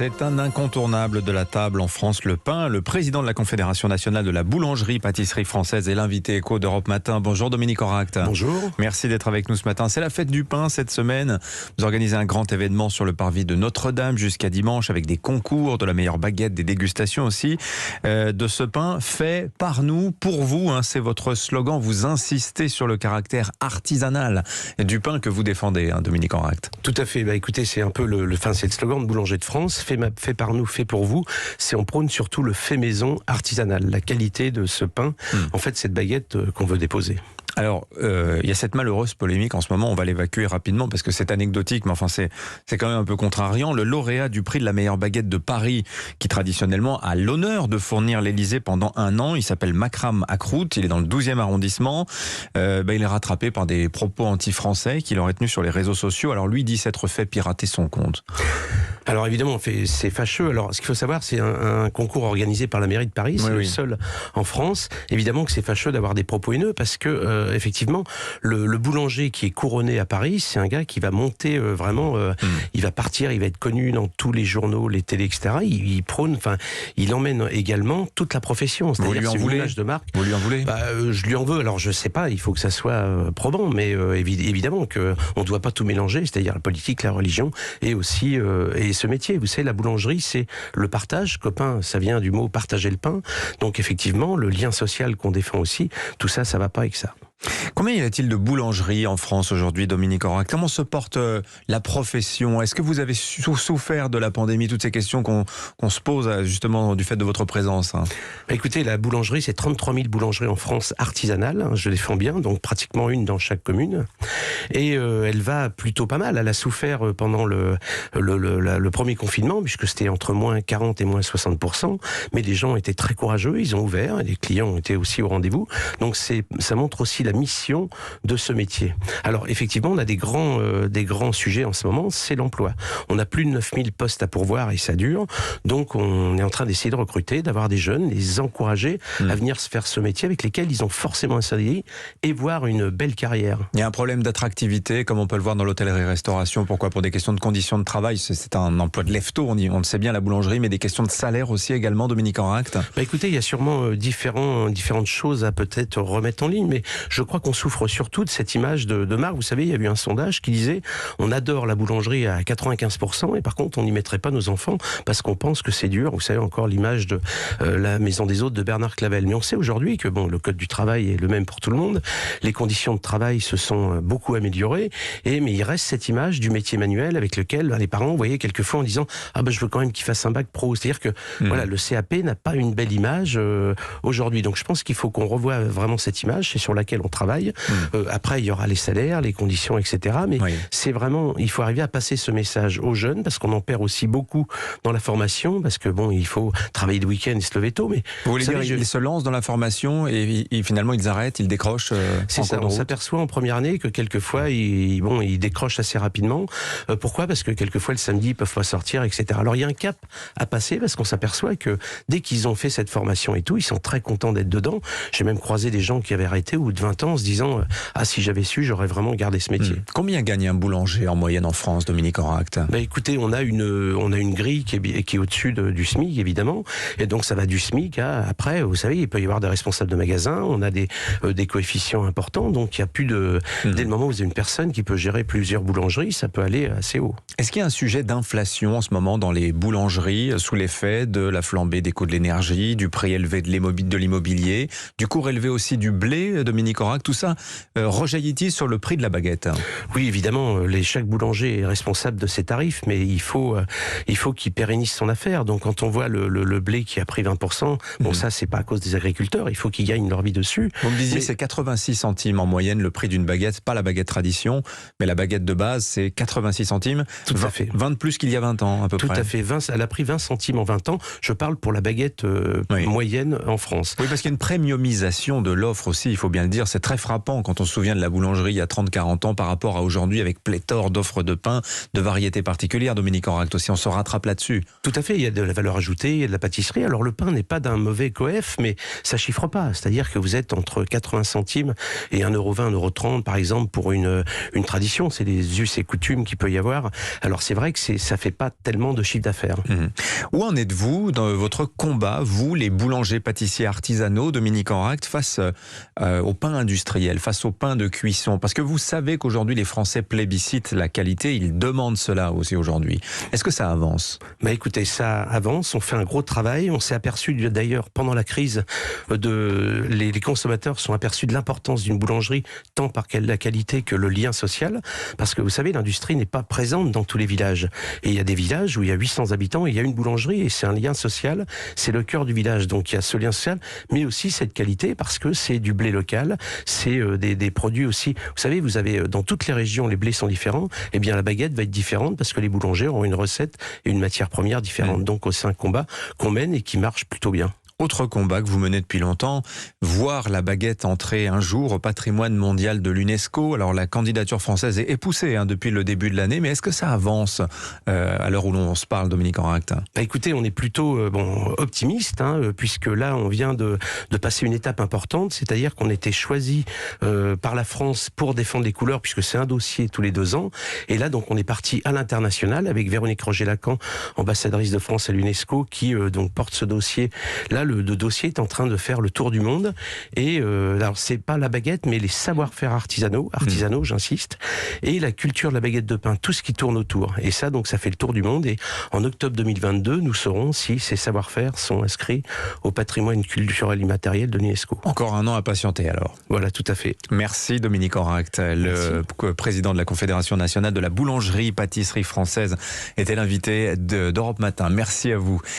C'est un incontournable de la table en France, le pain. Le président de la Confédération nationale de la boulangerie-pâtisserie française est l'invité éco d'Europe Matin. Bonjour Dominique Oract. Bonjour. Merci d'être avec nous ce matin. C'est la fête du pain cette semaine. Vous organisez un grand événement sur le parvis de Notre-Dame jusqu'à dimanche avec des concours, de la meilleure baguette, des dégustations aussi de ce pain fait par nous, pour vous. C'est votre slogan. Vous insistez sur le caractère artisanal du pain que vous défendez, Dominique Oract. Tout à fait. Écoutez, c'est un peu c'est le slogan de Boulanger de France. Fait par nous, fait pour vous. On prône surtout le fait maison artisanal, la qualité de ce pain. En fait, cette baguette qu'on veut déposer. Alors, il y a cette malheureuse polémique en ce moment, on va l'évacuer rapidement parce que c'est anecdotique, mais enfin c'est quand même un peu contrariant. Le lauréat du prix de la meilleure baguette de Paris, qui traditionnellement a l'honneur de fournir l'Élysée pendant un an, il s'appelle Makram Akrout, il est dans le 12e arrondissement. Il est rattrapé par des propos anti-français qu'il aurait tenus sur les réseaux sociaux. Alors lui dit s'être fait pirater son compte. Alors évidemment, c'est fâcheux. Alors ce qu'il faut savoir, c'est un concours organisé par la mairie de Paris, c'est le seul en France. Évidemment que c'est fâcheux d'avoir des propos haineux parce que effectivement, le boulanger qui est couronné à Paris, c'est un gars qui va monter vraiment, il va partir, il va être connu dans tous les journaux, les télés, etc. Il prône, il emmène également toute la profession. Vous lui en voulez ? L'image de marque. Vous lui en voulez ? Je lui en veux. Alors je sais pas, il faut que ça soit probant, mais évidemment que on doit pas tout mélanger, c'est-à-dire la politique, la religion et aussi et ce métier. Vous savez, la boulangerie, c'est le partage. Copain, ça vient du mot partager le pain. Donc effectivement, le lien social qu'on défend aussi, tout ça, ça va pas avec ça. Combien y a-t-il de boulangeries en France aujourd'hui, Dominique Oract ? Comment se porte la profession ? Est-ce que vous avez souffert de la pandémie ? Toutes ces questions qu'on se pose justement du fait de votre présence. Écoutez, la boulangerie, c'est 33 000 boulangeries en France artisanales. Je défends bien, donc pratiquement une dans chaque commune. Et elle va plutôt pas mal. Elle a souffert pendant le premier confinement, puisque c'était entre moins 40 et moins 60%. Mais les gens étaient très courageux, ils ont ouvert, et les clients étaient aussi au rendez-vous. Donc ça montre aussi la mission de ce métier. Alors effectivement, on a des grands sujets en ce moment, c'est l'emploi. On a plus de 9000 postes à pourvoir et ça dure. Donc on est en train d'essayer de recruter, d'avoir des jeunes, les encourager à venir se faire ce métier avec lesquels ils ont forcément un CDI et voir une belle carrière. Il y a un problème d'attractivité, comme on peut le voir dans l'hôtellerie-restauration. Pourquoi ? Pour des questions de conditions de travail. C'est un emploi de lève-tôt, on le sait bien, la boulangerie, mais des questions de salaire aussi également, Dominique Oract. Écoutez, il y a sûrement différentes choses à peut-être remettre en ligne, mais je crois qu'on souffre surtout de cette image de marque. Vous savez, il y a eu un sondage qui disait on adore la boulangerie à 95% et par contre on n'y mettrait pas nos enfants parce qu'on pense que c'est dur. Vous savez encore l'image de la maison des hôtes de Bernard Clavel. Mais on sait aujourd'hui que le code du travail est le même pour tout le monde. Les conditions de travail se sont beaucoup améliorées mais il reste cette image du métier manuel avec lequel les parents voyaient quelquefois en disant je veux quand même qu'il fasse un bac pro. C'est-à-dire que le CAP n'a pas une belle image aujourd'hui. Donc je pense qu'il faut qu'on revoie vraiment cette image, c'est sur laquelle on travaille. Après, il y aura les salaires, les conditions, etc. Mais c'est vraiment, il faut arriver à passer ce message aux jeunes parce qu'on en perd aussi beaucoup dans la formation parce que il faut travailler le week-end et se lever tôt. Mais vous voulez dire, ils se lancent dans la formation et finalement ils arrêtent, ils décrochent. C'est ça. On s'aperçoit en première année que quelquefois ils décrochent assez rapidement. Pourquoi ? Parce que quelquefois le samedi ils peuvent pas sortir, etc. Alors il y a un cap à passer parce qu'on s'aperçoit que dès qu'ils ont fait cette formation et tout, ils sont très contents d'être dedans. J'ai même croisé des gens qui avaient arrêté au bout de 20 ans en se disant si j'avais su, j'aurais vraiment gardé ce métier. Combien gagne un boulanger en moyenne en France, Dominique Oract ? Écoutez, on a une grille qui est au-dessus du SMIC, évidemment. Et donc, ça va du SMIC à, après, vous savez, il peut y avoir des responsables de magasins, on a des coefficients importants. Donc, il y a plus dès le moment où vous avez une personne qui peut gérer plusieurs boulangeries, ça peut aller assez haut. Est-ce qu'il y a un sujet d'inflation en ce moment dans les boulangeries, sous l'effet de la flambée des coûts de l'énergie, du prix élevé de l'immobilier, du cours élevé aussi du blé, Dominique Oract, tout ça rejaillit-il sur le prix de la baguette ? Oui, évidemment, chaque boulanger est responsable de ses tarifs, mais il faut qu'il pérennise son affaire. Donc quand on voit le blé qui a pris 20%, ça c'est pas à cause des agriculteurs, il faut qu'ils gagnent leur vie dessus. Vous me disiez c'est 86 centimes en moyenne le prix d'une baguette, pas la baguette tradition, mais la baguette de base c'est 86 centimes. Tout à fait. 20 de plus qu'il y a 20 ans à peu près. Tout à fait, elle a pris 20 centimes en 20 ans. Je parle pour la baguette moyenne en France. Oui, parce qu'il y a une premiumisation de l'offre aussi, il faut bien le dire. c'est très frappant quand on se souvient de la boulangerie il y a 30-40 ans par rapport à aujourd'hui avec pléthore d'offres de pain, de variétés particulières. Dominique Enracte aussi, on se rattrape là-dessus. Tout à fait, il y a de la valeur ajoutée, il y a de la pâtisserie. Alors le pain n'est pas d'un mauvais coef, mais ça chiffre pas. C'est-à-dire que vous êtes entre 80 centimes et 1,20 €, 1,30 € par exemple pour une tradition. C'est les us et coutumes qu'il peut y avoir. Alors c'est vrai que ça fait pas tellement de chiffre d'affaires. Où en êtes-vous dans votre combat, vous, les boulangers pâtissiers artisanaux, Dominique Enracte, face au pain industriel, face au pain de cuisson? Parce que vous savez qu'aujourd'hui les Français plébiscitent la qualité, ils demandent cela aussi aujourd'hui. Est-ce que ça avance? Bah écoutez, ça avance, on fait un gros travail. On s'est aperçu d'ailleurs pendant la crise, les consommateurs sont aperçus de l'importance d'une boulangerie, tant par la qualité que le lien social. Parce que vous savez, l'industrie n'est pas présente dans tous les villages. Et il y a des villages où il y a 800 habitants et il y a une boulangerie et c'est un lien social, c'est le cœur du village. Donc il y a ce lien social, mais aussi cette qualité parce que c'est du blé local, c'est des produits aussi. Vous savez, vous avez dans toutes les régions, les blés sont différents. Eh bien la baguette va être différente parce que les boulangers auront une recette et une matière première différente. Donc c'est un combat qu'on mène et qui marche plutôt bien. Autre combat que vous menez depuis longtemps, voir la baguette entrer un jour au patrimoine mondial de l'UNESCO. Alors la candidature française est poussée depuis le début de l'année, mais est-ce que ça avance à l'heure où l'on se parle, Dominique Enracte? Bah écoutez, on est plutôt optimiste, puisque là on vient de passer une étape importante, c'est-à-dire qu'on était choisi par la France pour défendre les couleurs, puisque c'est un dossier tous les 2 ans. Et là donc on est parti à l'international avec Véronique Roger-Lacan, ambassadrice de France à l'UNESCO, qui donc porte ce dossier. Là le dossier est en train de faire le tour du monde et alors c'est pas la baguette mais les savoir-faire artisanaux, j'insiste, et la culture de la baguette de pain, tout ce qui tourne autour. Et ça donc ça fait le tour du monde et en octobre 2022 nous saurons si ces savoir-faire sont inscrits au patrimoine culturel immatériel de l'UNESCO. Encore un an à patienter alors. Voilà, tout à fait. Merci Dominique Enracte, le président de la Confédération nationale de la boulangerie-pâtisserie française était l'invité d'Europe Matin. Merci à vous.